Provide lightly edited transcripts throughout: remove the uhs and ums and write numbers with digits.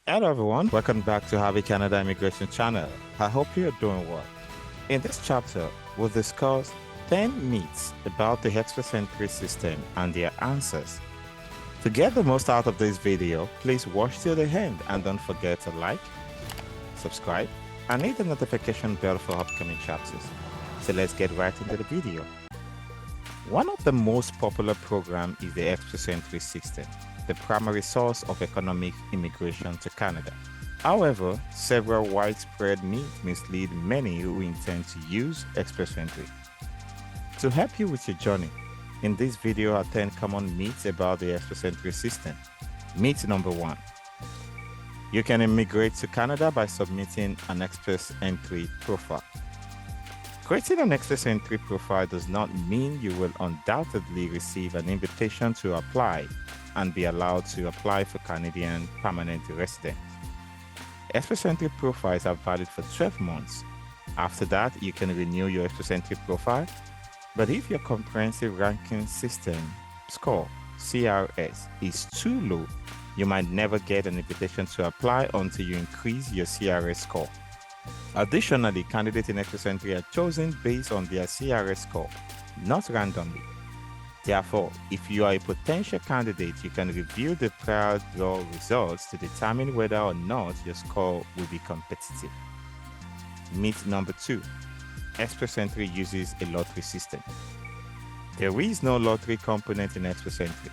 Hello everyone, welcome back to ABI Canada Immigration channel. I hope you're doing well. In this chapter, we'll discuss 10 myths about the express entry system and their answers. To get the most out of this video, please watch till the end and don't forget to like, subscribe, and hit the notification bell for upcoming chapters. So let's get right into the video. One of the most popular programs is the express entry system, the primary source of economic immigration to Canada. However, several widespread myths mislead many who intend to use express entry. To help you with your journey, in this video are 10 common myths about the express entry system. Myth number 1. You can immigrate to Canada by submitting an express entry profile. Creating an express entry profile does not mean you will undoubtedly receive an invitation to apply and be allowed to apply for Canadian permanent residence. Express entry profiles are valid for 12 months. After that, you can renew your express entry profile. But if your comprehensive ranking system score, CRS, is too low, you might never get an invitation to apply until you increase your CRS score. Additionally, candidates in express entry are chosen based on their CRS score, not randomly. Therefore, if you are a potential candidate, you can review the prior draw results to determine whether or not your score will be competitive. Myth number 2. Express entry uses a lottery system. There is no lottery component in express entry.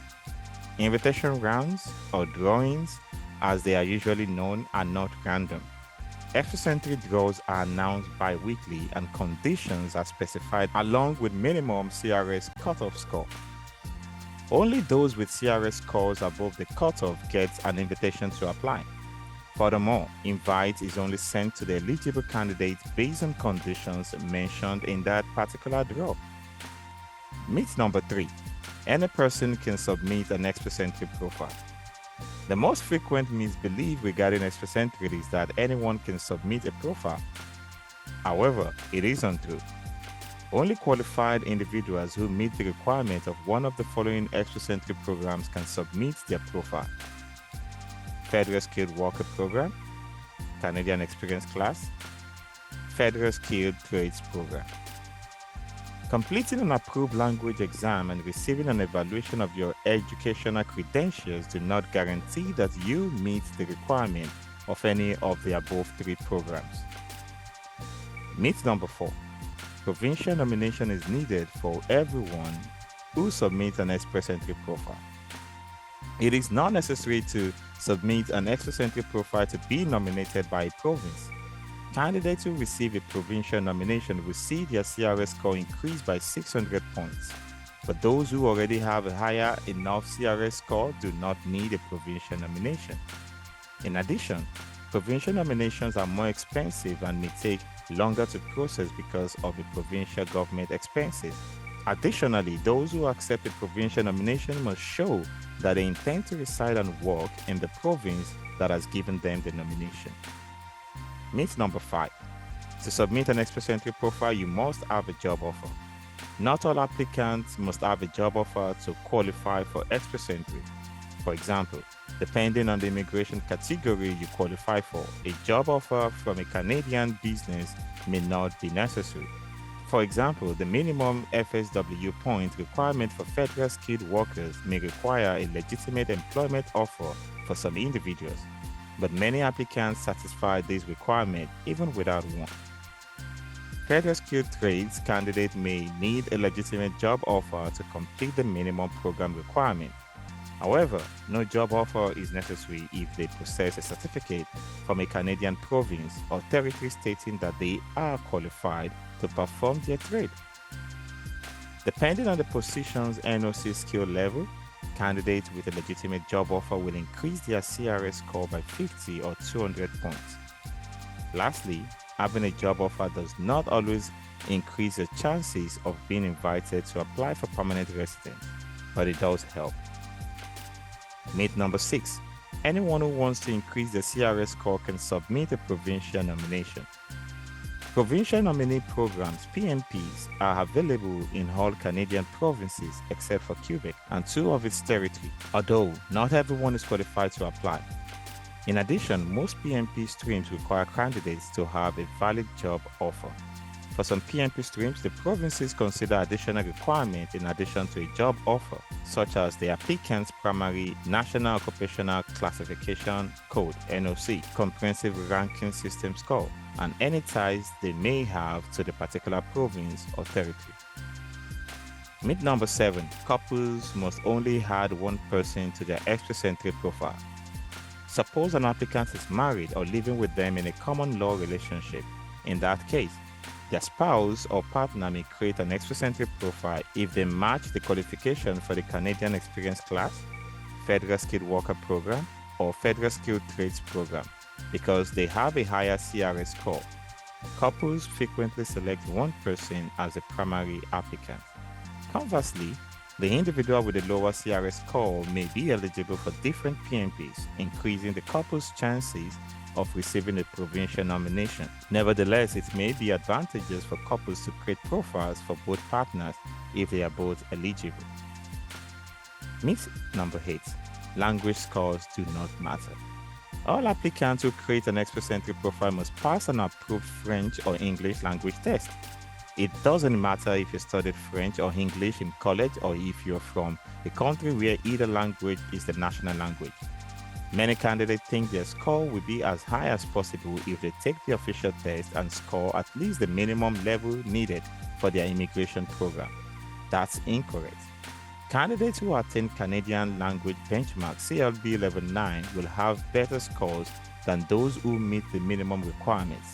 Invitation rounds, or drawings, as they are usually known, are not random. Express entry draws are announced bi-weekly and conditions are specified along with minimum CRS cutoff score. Only those with CRS scores above the cutoff get an invitation to apply. Furthermore, invite is only sent to the eligible candidate based on conditions mentioned in that particular draw. Myth number 3. Any person can submit an express entry profile. The most frequent misbelief regarding express entry is that anyone can submit a profile. However, it is untrue. Only qualified individuals who meet the requirement of one of the following express entry programs can submit their profile: Federal Skilled Worker Program, Canadian Experience Class, Federal Skilled Trades Program. Completing an approved language exam and receiving an evaluation of your educational credentials do not guarantee that you meet the requirement of any of the above 3 programs. Myth number 4. Provincial nomination is needed for everyone who submits an express entry profile. It is not necessary to submit an express entry profile to be nominated by a province. Candidates who receive a provincial nomination will see their CRS score increase by 600 points. But those who already have a higher enough CRS score do not need a provincial nomination. In addition, provincial nominations are more expensive and may take longer to process because of the provincial government expenses. Additionally, those who accept a provincial nomination must show that they intend to reside and work in the province that has given them the nomination. Myth number 5. To submit an express entry profile, you must have a job offer. Not all applicants must have a job offer to qualify for express entry. For example, depending on the immigration category you qualify for, a job offer from a Canadian business may not be necessary. For example, the minimum FSW point requirement for federal skilled workers may require a legitimate employment offer for some individuals, but many applicants satisfy this requirement even without one. Federal skilled trades candidates may need a legitimate job offer to complete the minimum program requirement. However, no job offer is necessary if they possess a certificate from a Canadian province or territory stating that they are qualified to perform their trade. Depending on the position's NOC skill level, candidates with a legitimate job offer will increase their CRS score by 50 or 200 points. Lastly, having a job offer does not always increase your chances of being invited to apply for permanent residence, but it does help. Myth number 6. Anyone who wants to increase their CRS score can submit a provincial nomination. Provincial nominee programs, PNPs, are available in all Canadian provinces except for Quebec and 2 of its territory, although not everyone is qualified to apply. In addition, most PNP streams require candidates to have a valid job offer. For some PNP streams, the provinces consider additional requirements in addition to a job offer, such as the applicant's primary National Occupational Classification Code (NOC) comprehensive ranking system score, and any ties they may have to the particular province or territory. Myth number 7. Couples must only add one person to their Express Entry profile. Suppose an applicant is married or living with them in a common law relationship. In that case, their spouse or partner may create an Express Entry profile if they match the qualification for the Canadian Experience Class, Federal Skilled Worker Program, or Federal Skilled Trades Program, because they have a higher CRS score. Couples frequently select one person as a primary applicant. Conversely, the individual with a lower CRS score may be eligible for different PNPs, increasing the couple's chances of receiving a provincial nomination. Nevertheless, it may be advantageous for couples to create profiles for both partners if they are both eligible. Myth number 8. Language scores do not matter. All applicants who create an Express Entry profile must pass an approved French or English language test. It doesn't matter if you studied French or English in college or if you're from a country where either language is the national language. Many candidates think their score will be as high as possible if they take the official test and score at least the minimum level needed for their immigration program. That's incorrect. Candidates who attain Canadian Language Benchmark CLB Level 9 will have better scores than those who meet the minimum requirements.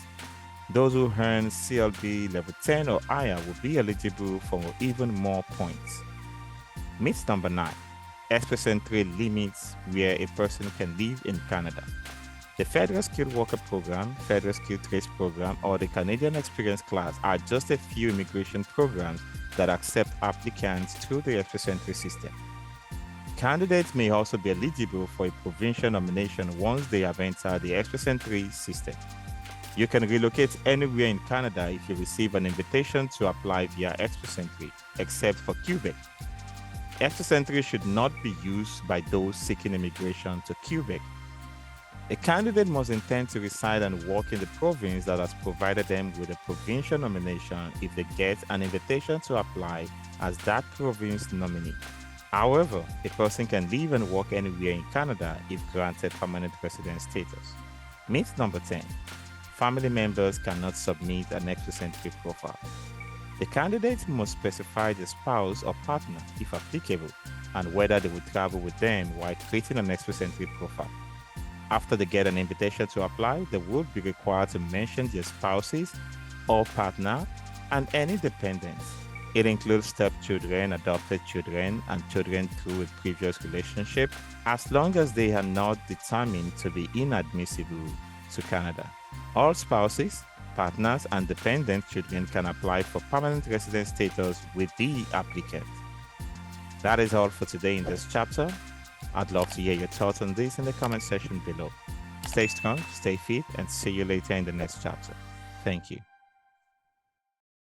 Those who earn CLB Level 10 or higher will be eligible for even more points. Myth number 9. Express Entry limits where a person can live in Canada. The Federal Skilled Worker Program, Federal Skilled Trades Program, or the Canadian Experience Class are just a few immigration programs that accept applicants through the Express Entry system. Candidates may also be eligible for a provincial nomination once they have entered the Express Entry system. You can relocate anywhere in Canada if you receive an invitation to apply via Express Entry, except for Quebec. Express Entry should not be used by those seeking immigration to Quebec. A candidate must intend to reside and work in the province that has provided them with a provincial nomination if they get an invitation to apply as that province nominee. However, a person can live and work anywhere in Canada if granted permanent resident status. Myth number 10. Family members cannot submit an Express Entry profile. The candidate must specify the spouse or partner, if applicable, and whether they will travel with them while creating an Express Entry profile. After they get an invitation to apply, they would be required to mention their spouses or partner and any dependents. It includes stepchildren, adopted children, and children through a previous relationship, as long as they are not determined to be inadmissible to Canada. All spouses, partners, and dependent children can apply for permanent resident status with the applicant. That is all for today in this chapter. I'd love to hear your thoughts on this in the comment section below. Stay strong, stay fit, and see you later in the next chapter. Thank you.